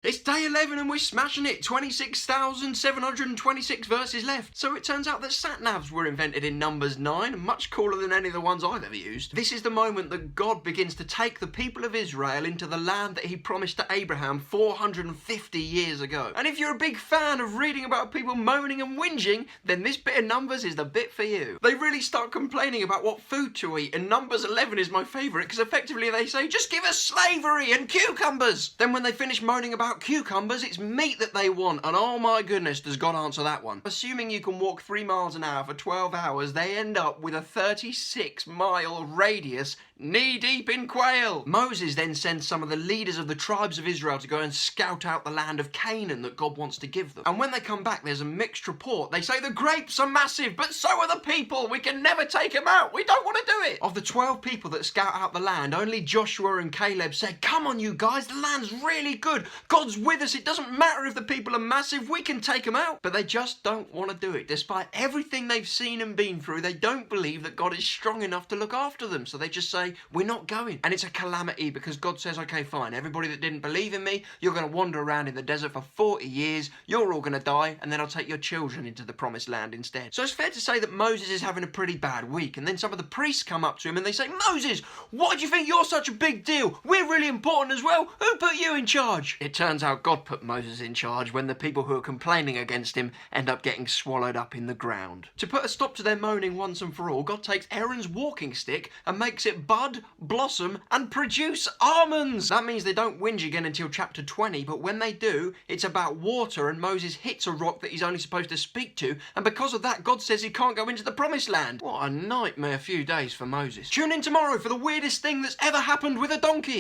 It's day 11 and we're smashing it. 26,726 verses left. So it turns out that sat-navs were invented in Numbers 9, much cooler than any of the ones I've ever used. This is the moment that God begins to take the people of Israel into the land that he promised to Abraham 450 years ago. And if you're a big fan of reading about people moaning and whinging, then this bit of Numbers is the bit for you. They really start complaining about what food to eat, and Numbers 11 is my favourite because effectively they say, just give us slavery and cucumbers. Then when they finish moaning about cucumbers, it's meat that they want, and oh my goodness, does God answer that one. Assuming you can walk 3 miles an hour for 12 hours, they end up with a 36-mile radius knee-deep in quail. Moses then sends some of the leaders of the tribes of Israel to go and scout out the land of Canaan that God wants to give them. And when they come back, there's a mixed report. They say the grapes are massive, but so are the people. We can never take them out. We don't want to do it. Of the 12 people that scout out the land, only Joshua and Caleb said, come on you guys, the land's really good. God's with us. It doesn't matter if the people are massive. We can take them out. But they just don't want to do it. Despite everything they've seen and been through, they don't believe that God is strong enough to look after them. So they just say, we're not going. And it's a calamity because God says, okay, fine. Everybody that didn't believe in me, you're going to wander around in the desert for 40 years. You're all going to die. And then I'll take your children into the promised land instead. So it's fair to say that Moses is having a pretty bad week. And then some of the priests come up to him and they say, Moses, why do you think you're such a big deal? We're really important as well. Who put you in charge? It turns out God put Moses in charge when the people who are complaining against him end up getting swallowed up in the ground. To put a stop to their moaning once and for all, God takes Aaron's walking stick and makes it bud, blossom and produce almonds. That means they don't whinge again until chapter 20, but when they do, it's about water and Moses hits a rock that he's only supposed to speak to, and because of that, God says he can't go into the promised land. What a nightmare few days for Moses. Tune in tomorrow for the weirdest thing that's ever happened with a donkey.